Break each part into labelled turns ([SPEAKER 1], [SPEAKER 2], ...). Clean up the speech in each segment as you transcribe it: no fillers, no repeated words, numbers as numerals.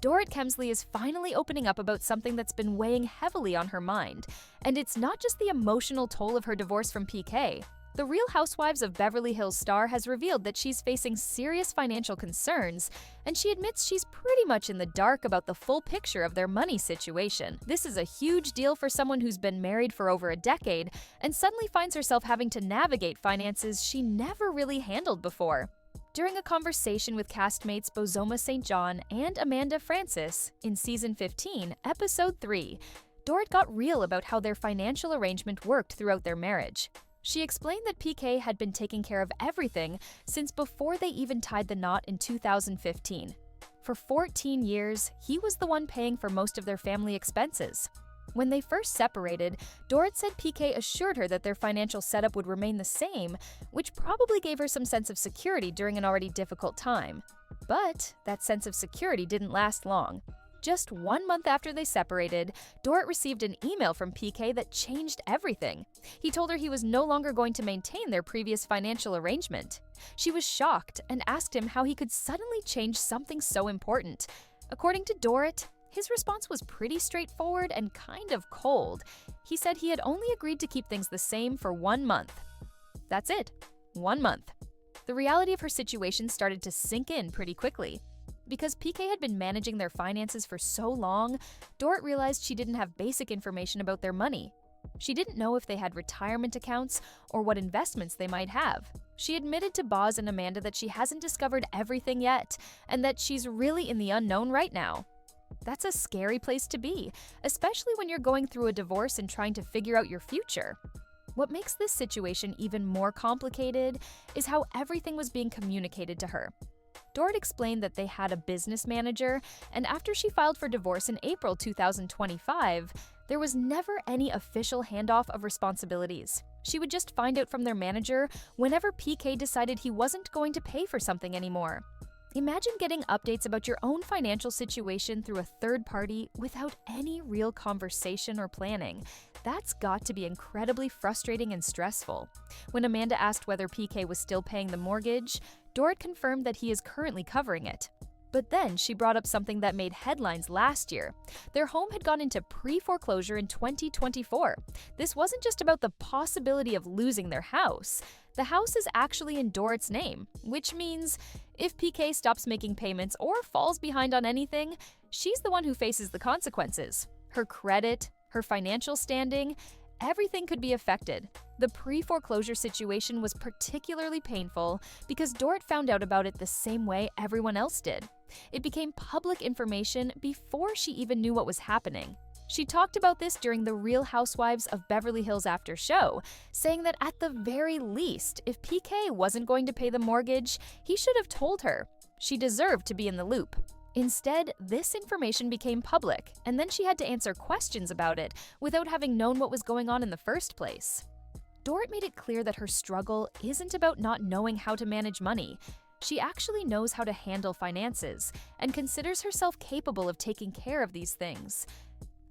[SPEAKER 1] Dorit Kemsley is finally opening up about something that's been weighing heavily on her mind. And it's not just the emotional toll of her divorce from PK. The Real Housewives of Beverly Hills star has revealed that she's facing serious financial concerns, and she admits she's pretty much in the dark about the full picture of their money situation. This is a huge deal for someone who's been married for over a decade and suddenly finds herself having to navigate finances she never really handled before. During a conversation with castmates Bozoma St. John and Amanda Francis in Season 15, Episode 3, Dorit got real about how their financial arrangement worked throughout their marriage. She explained that PK had been taking care of everything since before they even tied the knot in 2015. For 14 years, he was the one paying for most of their family expenses. When they first separated, Dorit said PK assured her that their financial setup would remain the same, which probably gave her some sense of security during an already difficult time. But that sense of security didn't last long. Just 1 month after they separated, Dorit received an email from PK that changed everything. He told her he was no longer going to maintain their previous financial arrangement. She was shocked and asked him how he could suddenly change something so important. According to Dorit, his response was pretty straightforward and kind of cold. He said he had only agreed to keep things the same for 1 month. That's it, 1 month. The reality of her situation started to sink in pretty quickly. Because PK had been managing their finances for so long, Dorit realized she didn't have basic information about their money. She didn't know if they had retirement accounts or what investments they might have. She admitted to Boz and Amanda that she hasn't discovered everything yet, and that she's really in the unknown right now. That's a scary place to be, especially when you're going through a divorce and trying to figure out your future. What makes this situation even more complicated is how everything was being communicated to her. Dorit explained that they had a business manager, and after she filed for divorce in April 2025, there was never any official handoff of responsibilities. She would just find out from their manager whenever PK decided he wasn't going to pay for something anymore. Imagine getting updates about your own financial situation through a third party without any real conversation or planning. That's got to be incredibly frustrating and stressful. When Amanda asked whether PK was still paying the mortgage, Dorit confirmed that he is currently covering it. But then she brought up something that made headlines last year. Their home had gone into pre-foreclosure in 2024. This wasn't just about the possibility of losing their house. The house is actually in Dorit's name, which means if PK stops making payments or falls behind on anything, she's the one who faces the consequences. Her credit, her financial standing, everything could be affected. The pre-foreclosure situation was particularly painful because Dorit found out about it the same way everyone else did. It became public information before she even knew what was happening. She talked about this during the Real Housewives of Beverly Hills after show, saying that at the very least, if PK wasn't going to pay the mortgage, he should have told her. She deserved to be in the loop. Instead, this information became public, and then she had to answer questions about it without having known what was going on in the first place. Dorit made it clear that her struggle isn't about not knowing how to manage money. She actually knows how to handle finances and considers herself capable of taking care of these things.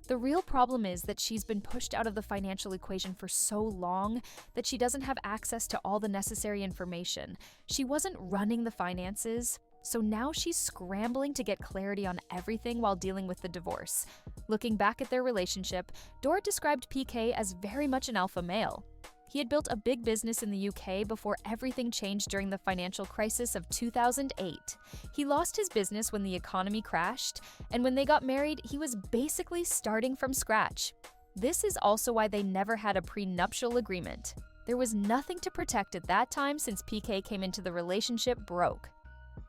[SPEAKER 1] The real problem is that she's been pushed out of the financial equation for so long that she doesn't have access to all the necessary information. She wasn't running the finances, so now she's scrambling to get clarity on everything while dealing with the divorce. Looking back at their relationship, Dorit described PK as very much an alpha male. He had built a big business in the UK before everything changed during the financial crisis of 2008. He lost his business when the economy crashed, and when they got married, he was basically starting from scratch. This is also why they never had a prenuptial agreement. There was nothing to protect at that time since PK came into the relationship broke.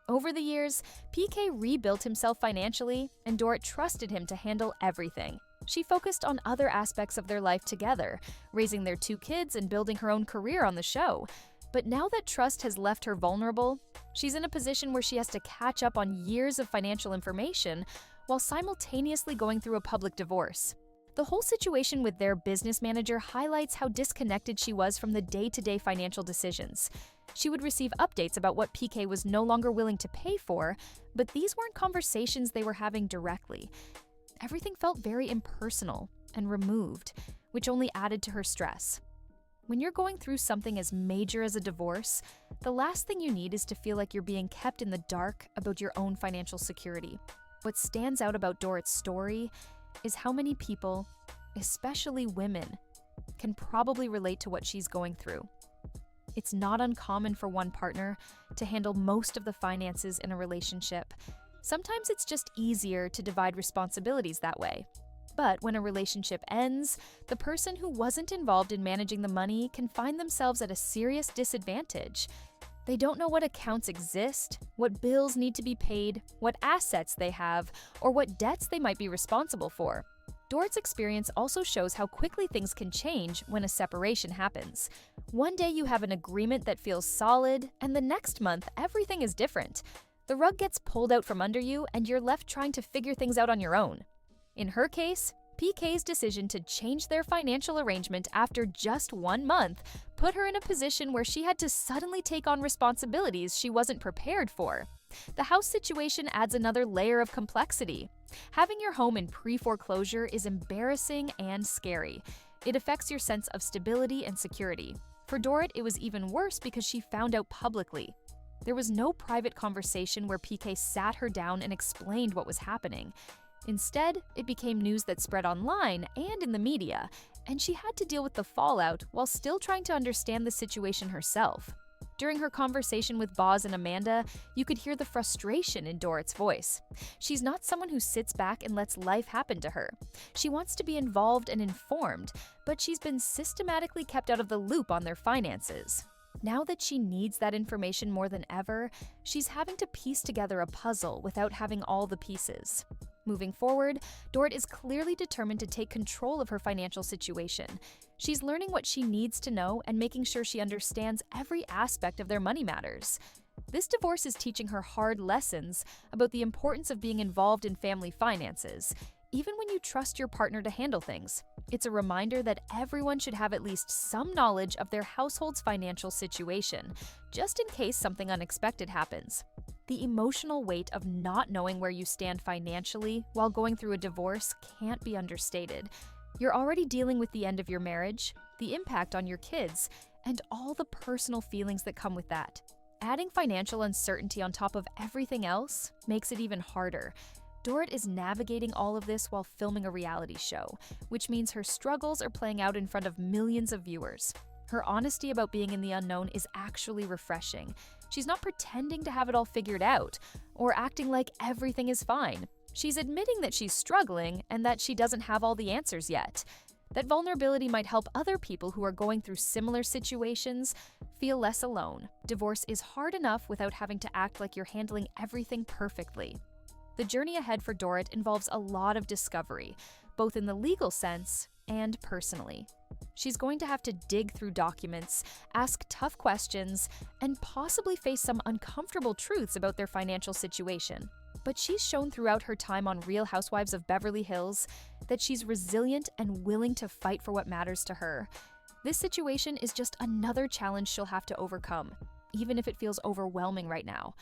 [SPEAKER 1] Over the years, PK rebuilt himself financially, and Dorit trusted him to handle everything. She focused on other aspects of their life together, raising their 2 kids and building her own career on the show. But now that trust has left her vulnerable, she's in a position where she has to catch up on years of financial information while simultaneously going through a public divorce. The whole situation with their business manager highlights how disconnected she was from the day-to-day financial decisions. She would receive updates about what PK was no longer willing to pay for, but these weren't conversations they were having directly. Everything felt very impersonal and removed, which only added to her stress. When you're going through something as major as a divorce, the last thing you need is to feel like you're being kept in the dark about your own financial security. What stands out about Dorit's story is how many people, especially women, can probably relate to what she's going through. It's not uncommon for one partner to handle most of the finances in a relationship. Sometimes it's just easier to divide responsibilities that way. But when a relationship ends, the person who wasn't involved in managing the money can find themselves at a serious disadvantage. They don't know what accounts exist, what bills need to be paid, what assets they have, or what debts they might be responsible for. Dorit's experience also shows how quickly things can change when a separation happens. One day you have an agreement that feels solid, and the next month everything is different. The rug gets pulled out from under you, and you're left trying to figure things out on your own. In her case, PK's decision to change their financial arrangement after just 1 month put her in a position where she had to suddenly take on responsibilities she wasn't prepared for. The house situation adds another layer of complexity. Having your home in pre-foreclosure is embarrassing and scary. It affects your sense of stability and security. For Dorit, it was even worse because she found out publicly. There was no private conversation where PK sat her down and explained what was happening. Instead, it became news that spread online and in the media, and she had to deal with the fallout while still trying to understand the situation herself. During her conversation with Boz and Amanda, you could hear the frustration in Dorit's voice. She's not someone who sits back and lets life happen to her. She wants to be involved and informed, but she's been systematically kept out of the loop on their finances. Now that she needs that information more than ever, she's having to piece together a puzzle without having all the pieces. Moving forward, Dorit is clearly determined to take control of her financial situation. She's learning what she needs to know and making sure she understands every aspect of their money matters. This divorce is teaching her hard lessons about the importance of being involved in family finances, even when you trust your partner to handle things. It's a reminder that everyone should have at least some knowledge of their household's financial situation, just in case something unexpected happens. The emotional weight of not knowing where you stand financially while going through a divorce can't be understated. You're already dealing with the end of your marriage, the impact on your kids, and all the personal feelings that come with that. Adding financial uncertainty on top of everything else makes it even harder. Dorit is navigating all of this while filming a reality show, which means her struggles are playing out in front of millions of viewers. Her honesty about being in the unknown is actually refreshing. She's not pretending to have it all figured out or acting like everything is fine. She's admitting that she's struggling and that she doesn't have all the answers yet. That vulnerability might help other people who are going through similar situations feel less alone. Divorce is hard enough without having to act like you're handling everything perfectly. The journey ahead for Dorit involves a lot of discovery, both in the legal sense and personally. She's going to have to dig through documents, ask tough questions, and possibly face some uncomfortable truths about their financial situation. But she's shown throughout her time on Real Housewives of Beverly Hills that she's resilient and willing to fight for what matters to her. This situation is just another challenge she'll have to overcome, even if it feels overwhelming right now.